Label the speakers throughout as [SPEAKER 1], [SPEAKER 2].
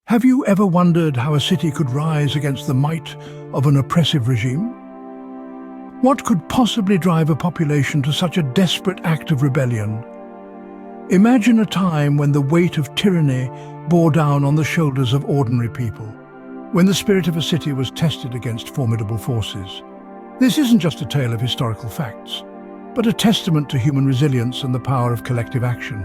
[SPEAKER 1] Have you ever wondered how a city could rise against the might of an oppressive regime? What could possibly drive a population to such a desperate act of rebellion? Imagine a time when the weight of tyranny bore down on the shoulders of ordinary people, when the spirit of a city was tested against formidable forces. This isn't just a tale of historical facts, but a testament to human resilience and the power of collective action.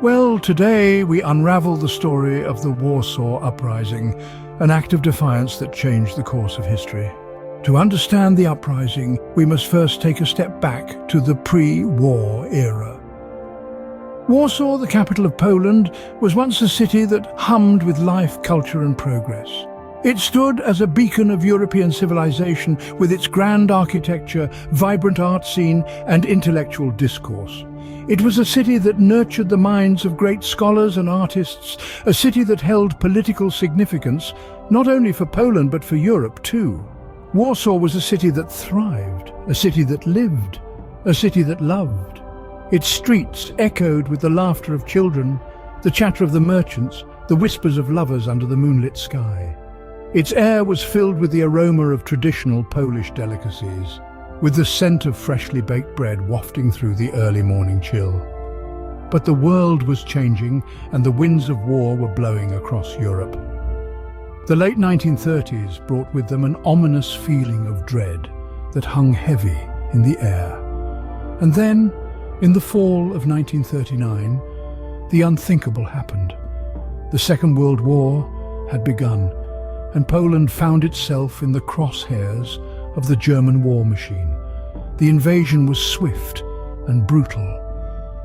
[SPEAKER 1] Well, today we unravel the story of the Warsaw Uprising, an act of defiance that changed the course of history. To understand the uprising, we must first take a step back to the pre-war era. Warsaw, the capital of Poland, was once a city that hummed with life, culture and progress. It stood as a beacon of European civilization with its grand architecture, vibrant art scene and intellectual discourse. It was a city that nurtured the minds of great scholars and artists, a city that held political significance, not only for Poland but for Europe too. Warsaw was a city that thrived, a city that lived, a city that loved. Its streets echoed with the laughter of children, the chatter of the merchants, the whispers of lovers under the moonlit sky. Its air was filled with the aroma of traditional Polish delicacies, with the scent of freshly baked bread wafting through the early morning chill. But the world was changing and the winds of war were blowing across Europe. The late 1930s brought with them an ominous feeling of dread that hung heavy in the air. And then, in the fall of 1939, the unthinkable happened. The Second World War had begun, and Poland found itself in the crosshairs of the German war machine. The invasion was swift and brutal.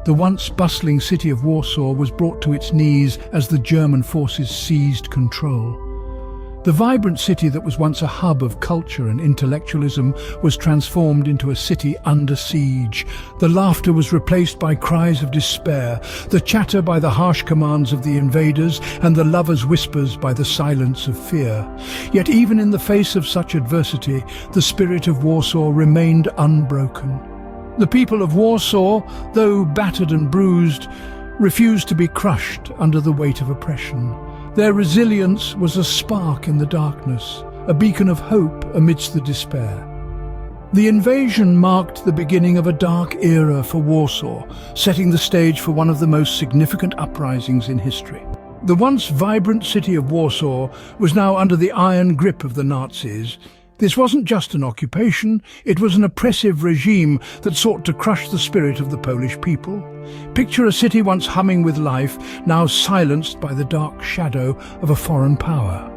[SPEAKER 1] The once bustling city of Warsaw was brought to its knees as the German forces seized control. The vibrant city that was once a hub of culture and intellectualism was transformed into a city under siege. The laughter was replaced by cries of despair, the chatter by the harsh commands of the invaders, and the lovers' whispers by the silence of fear. Yet even in the face of such adversity, the spirit of Warsaw remained unbroken. The people of Warsaw, though battered and bruised, refused to be crushed under the weight of oppression. Their resilience was a spark in the darkness, a beacon of hope amidst the despair. The invasion marked the beginning of a dark era for Warsaw, setting the stage for one of the most significant uprisings in history. The once vibrant city of Warsaw was now under the iron grip of the Nazis. This wasn't just an occupation, it was an oppressive regime that sought to crush the spirit of the Polish people. Picture a city once humming with life, now silenced by the dark shadow of a foreign power.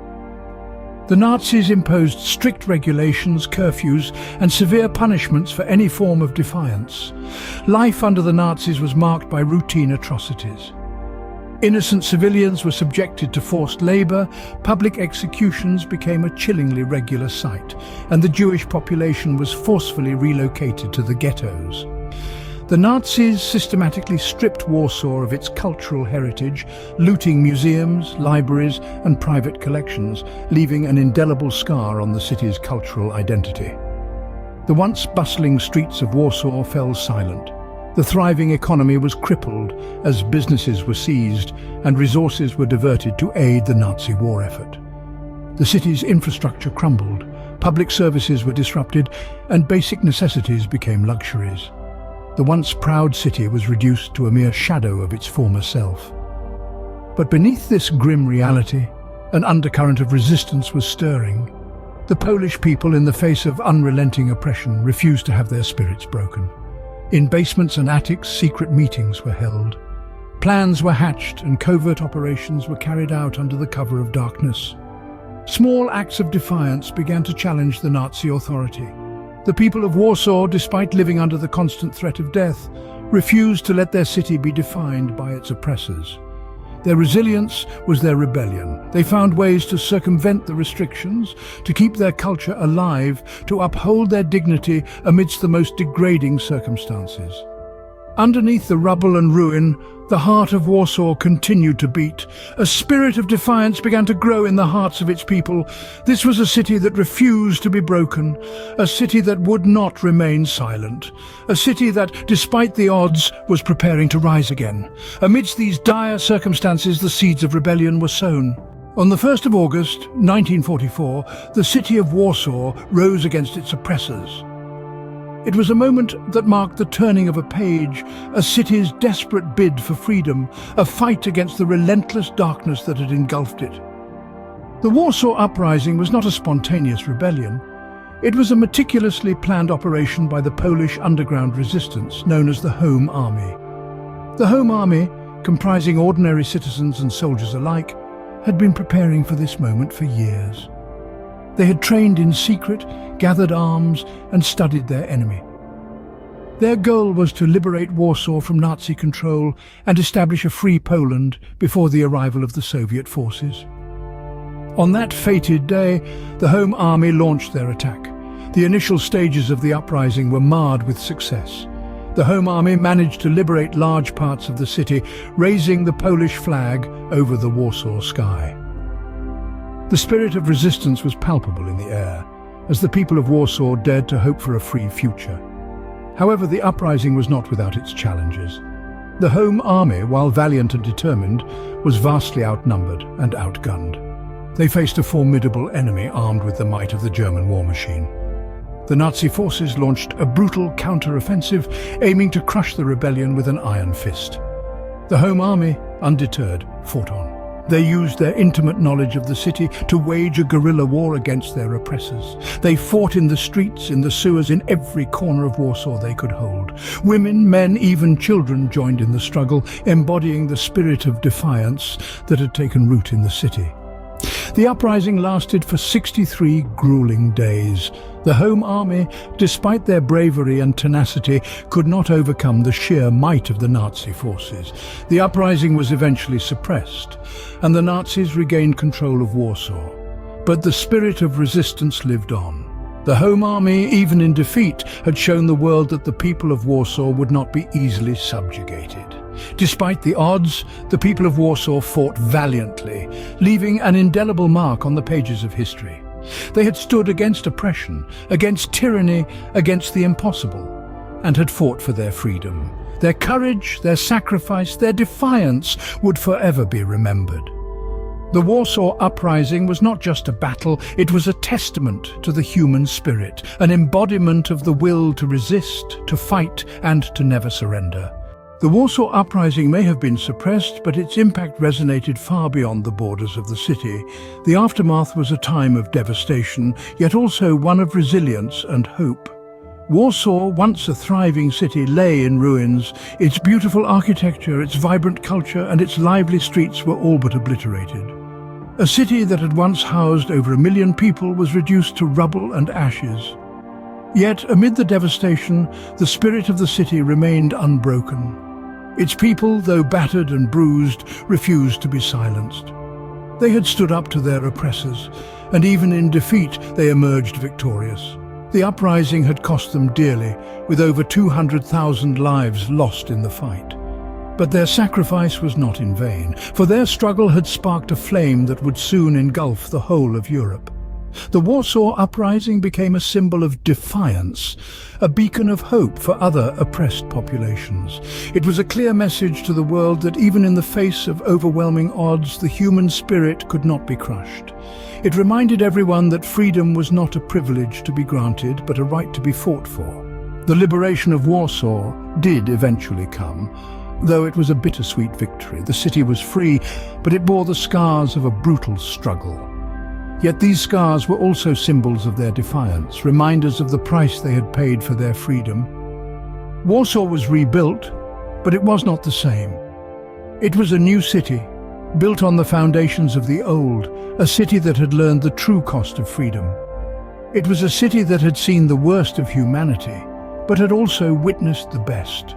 [SPEAKER 1] The Nazis imposed strict regulations, curfews, and severe punishments for any form of defiance. Life under the Nazis was marked by routine atrocities. Innocent civilians were subjected to forced labor, public executions became a chillingly regular sight, and the Jewish population was forcefully relocated to the ghettos. The Nazis systematically stripped Warsaw of its cultural heritage, looting museums, libraries, and private collections, leaving an indelible scar on the city's cultural identity. The once bustling streets of Warsaw fell silent. The thriving economy was crippled as businesses were seized and resources were diverted to aid the Nazi war effort. The city's infrastructure crumbled, public services were disrupted, and basic necessities became luxuries. The once proud city was reduced to a mere shadow of its former self. But beneath this grim reality, an undercurrent of resistance was stirring. The Polish people, in the face of unrelenting oppression, refused to have their spirits broken. In basements and attics, secret meetings were held. Plans were hatched and covert operations were carried out under the cover of darkness. Small acts of defiance began to challenge the Nazi authority. The people of Warsaw, despite living under the constant threat of death, refused to let their city be defined by its oppressors. Their resilience was their rebellion. They found ways to circumvent the restrictions, to keep their culture alive, to uphold their dignity amidst the most degrading circumstances. Underneath the rubble and ruin, the heart of Warsaw continued to beat. A spirit of defiance began to grow in the hearts of its people. This was a city that refused to be broken, a city that would not remain silent, a city that, despite the odds, was preparing to rise again. Amidst these dire circumstances, the seeds of rebellion were sown. On the 1st of August, 1944, the city of Warsaw rose against its oppressors. It was a moment that marked the turning of a page, a city's desperate bid for freedom, a fight against the relentless darkness that had engulfed it. The Warsaw Uprising was not a spontaneous rebellion. It was a meticulously planned operation by the Polish underground resistance, known as the Home Army. The Home Army, comprising ordinary citizens and soldiers alike, had been preparing for this moment for years. They had trained in secret, gathered arms, and studied their enemy. Their goal was to liberate Warsaw from Nazi control and establish a free Poland before the arrival of the Soviet forces. On that fated day, the Home Army launched their attack. The initial stages of the uprising were marred with success. The Home Army managed to liberate large parts of the city, raising the Polish flag over the Warsaw sky. The spirit of resistance was palpable in the air, as the people of Warsaw dared to hope for a free future. However, the uprising was not without its challenges. The Home Army, while valiant and determined, was vastly outnumbered and outgunned. They faced a formidable enemy armed with the might of the German war machine. The Nazi forces launched a brutal counter-offensive, aiming to crush the rebellion with an iron fist. The Home Army, undeterred, fought on. They used their intimate knowledge of the city to wage a guerrilla war against their oppressors. They fought in the streets, in the sewers, in every corner of Warsaw they could hold. Women, men, even children joined in the struggle, embodying the spirit of defiance that had taken root in the city. The uprising lasted for 63 grueling days. The Home Army, despite their bravery and tenacity, could not overcome the sheer might of the Nazi forces. The uprising was eventually suppressed, and the Nazis regained control of Warsaw. But the spirit of resistance lived on. The Home Army, even in defeat, had shown the world that the people of Warsaw would not be easily subjugated. Despite the odds, the people of Warsaw fought valiantly, leaving an indelible mark on the pages of history. They had stood against oppression, against tyranny, against the impossible, and had fought for their freedom. Their courage, their sacrifice, their defiance would forever be remembered. The Warsaw Uprising was not just a battle, it was a testament to the human spirit, an embodiment of the will to resist, to fight, and to never surrender. The Warsaw Uprising may have been suppressed, but its impact resonated far beyond the borders of the city. The aftermath was a time of devastation, yet also one of resilience and hope. Warsaw, once a thriving city, lay in ruins. Its beautiful architecture, its vibrant culture, and its lively streets were all but obliterated. A city that had once housed over 1 million people was reduced to rubble and ashes. Yet, amid the devastation, the spirit of the city remained unbroken. Its people, though battered and bruised, refused to be silenced. They had stood up to their oppressors, and even in defeat they emerged victorious. The uprising had cost them dearly, with over 200,000 lives lost in the fight. But their sacrifice was not in vain, for their struggle had sparked a flame that would soon engulf the whole of Europe. The Warsaw Uprising became a symbol of defiance, a beacon of hope for other oppressed populations. It was a clear message to the world that even in the face of overwhelming odds, the human spirit could not be crushed. It reminded everyone that freedom was not a privilege to be granted, but a right to be fought for. The liberation of Warsaw did eventually come, though it was a bittersweet victory. The city was free, but it bore the scars of a brutal struggle. Yet these scars were also symbols of their defiance, reminders of the price they had paid for their freedom. Warsaw was rebuilt, but it was not the same. It was a new city, built on the foundations of the old, a city that had learned the true cost of freedom. It was a city that had seen the worst of humanity, but had also witnessed the best.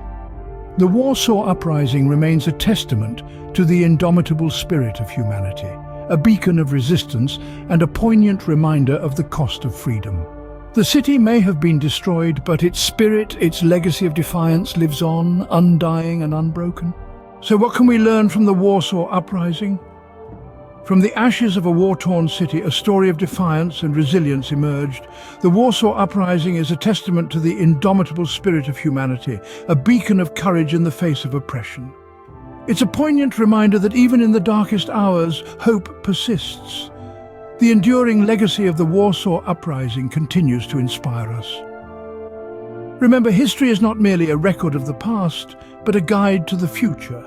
[SPEAKER 1] The Warsaw Uprising remains a testament to the indomitable spirit of humanity, a beacon of resistance and a poignant reminder of the cost of freedom. The city may have been destroyed, but its spirit, its legacy of defiance lives on, undying and unbroken. So what can we learn from the Warsaw Uprising? From the ashes of a war-torn city, a story of defiance and resilience emerged. The Warsaw Uprising is a testament to the indomitable spirit of humanity, a beacon of courage in the face of oppression. It's a poignant reminder that even in the darkest hours, hope persists. The enduring legacy of the Warsaw Uprising continues to inspire us. Remember, history is not merely a record of the past, but a guide to the future.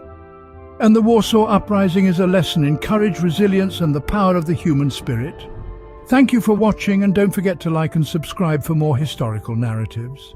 [SPEAKER 1] And the Warsaw Uprising is a lesson in courage, resilience, and the power of the human spirit. Thank you for watching, and don't forget to like and subscribe for more historical narratives.